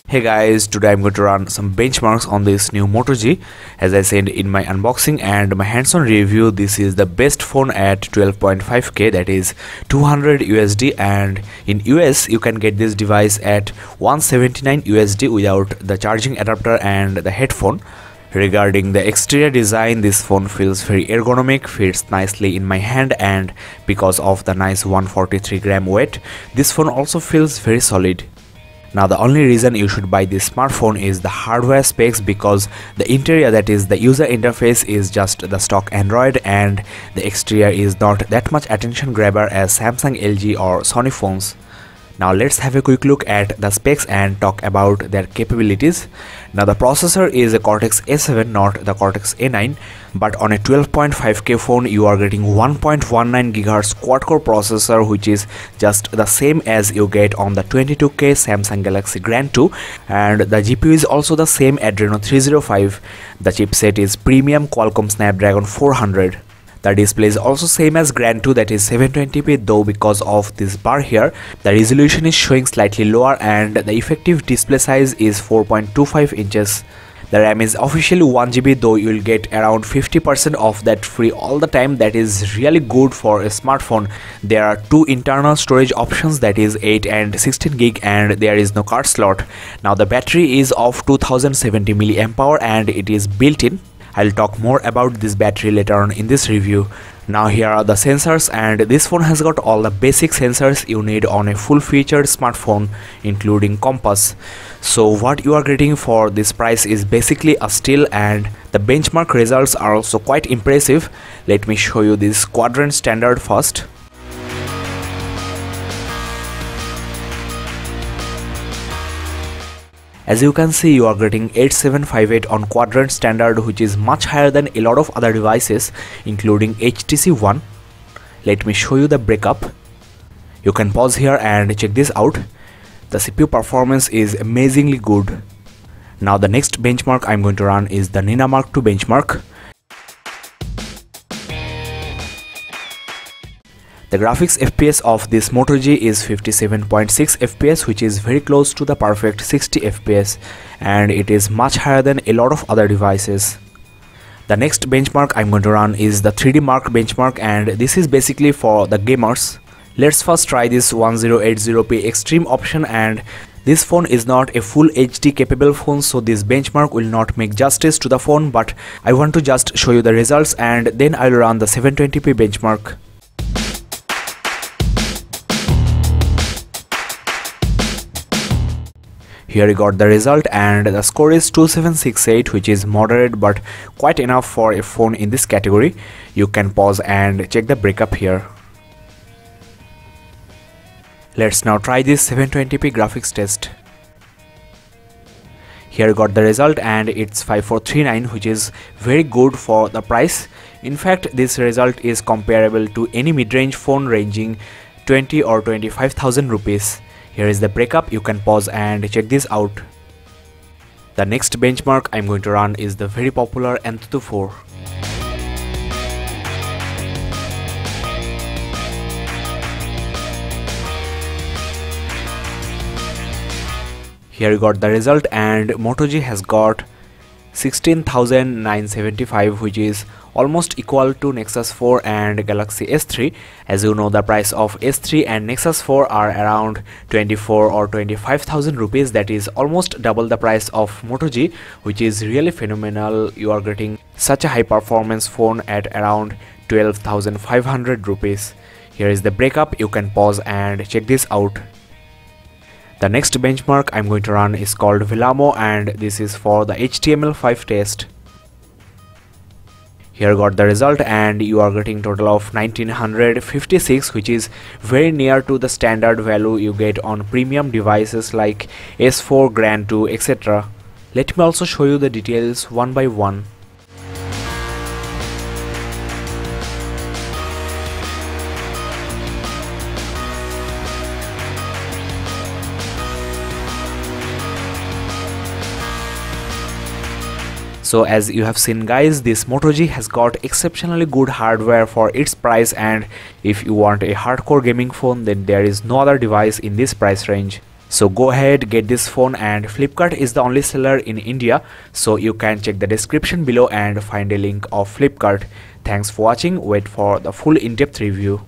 Hey guys, today I'm going to run some benchmarks on this new Moto G. As I said in my unboxing and my hands-on review, this is the best phone at 12.5k, that is 200 USD, and in US you can get this device at 179 USD without the charging adapter and the headphone. Regarding the exterior design, this phone feels very ergonomic, fits nicely in my hand, and because of the nice 143 gram weight, this phone also feels very solid. Now the only reason you should buy this smartphone is the hardware specs, because the interior, that is the user interface, is just the stock Android, and the exterior is not that much attention grabber as Samsung, LG or Sony phones. Now let's have a quick look at the specs and talk about their capabilities. Now the processor is a Cortex A7, not the Cortex A9, but on a 12.5k phone you are getting 1.19 GHz quad-core processor, which is just the same as you get on the 22k Samsung Galaxy Grand 2, and the GPU is also the same Adreno 305. The chipset is premium Qualcomm Snapdragon 400. The display is also same as Grand 2, that is 720p, though because of this bar here, the resolution is showing slightly lower and the effective display size is 4.25 inches. The RAM is officially 1GB, though you will get around 50% of that free all the time. That is really good for a smartphone. There are two internal storage options, that is 8 and 16 gig, and there is no card slot. Now the battery is of 2070 mAh and it is built in. I'll talk more about this battery later on in this review. Now here are the sensors, and this phone has got all the basic sensors you need on a full-featured smartphone, including compass. So what you are getting for this price is basically a steal, and the benchmark results are also quite impressive. Let me show you this Quadrant Standard first. As you can see, you are getting 8758 on Quadrant Standard, which is much higher than a lot of other devices, including HTC One. Let me show you the breakup. You can pause here and check this out. The CPU performance is amazingly good. Now the next benchmark I'm going to run is the NenaMark 2 benchmark. The graphics FPS of this Moto G is 57.6 FPS, which is very close to the perfect 60 FPS, and it is much higher than a lot of other devices. The next benchmark I'm going to run is the 3D Mark benchmark, and this is basically for the gamers. Let's first try this 1080p extreme option, and this phone is not a full HD capable phone, so this benchmark will not make justice to the phone, but I want to just show you the results and then I'll run the 720p benchmark. Here you got the result, and the score is 2768, which is moderate but quite enough for a phone in this category. You can pause and check the breakup here. Let's now try this 720p graphics test. Here you got the result, and it's 5439, which is very good for the price. In fact, this result is comparable to any mid-range phone ranging 20 or 25,000 rupees. Here is the breakup. You can pause and check this out. The next benchmark I'm going to run is the very popular AnTuTu 4. Here you got the result, and Moto G has got 16,975, which is almost equal to Nexus 4 and Galaxy S3. As you know, the price of S3 and Nexus 4 are around 24 or 25,000 rupees. That is almost double the price of Moto G, which is really phenomenal. You are getting such a high performance phone at around 12,500 rupees. Here is the breakup. You can pause and check this out. The next benchmark I'm going to run is called Vellamo, and this is for the HTML5 test. Here got the result, and you are getting total of 1956, which is very near to the standard value you get on premium devices like S4, Grand 2, etc. Let me also show you the details one by one. So as you have seen guys, this Moto G has got exceptionally good hardware for its price, and if you want a hardcore gaming phone, then there is no other device in this price range. So go ahead, get this phone, and Flipkart is the only seller in India, so you can check the description below and find a link of Flipkart. Thanks for watching. Wait for the full in-depth review.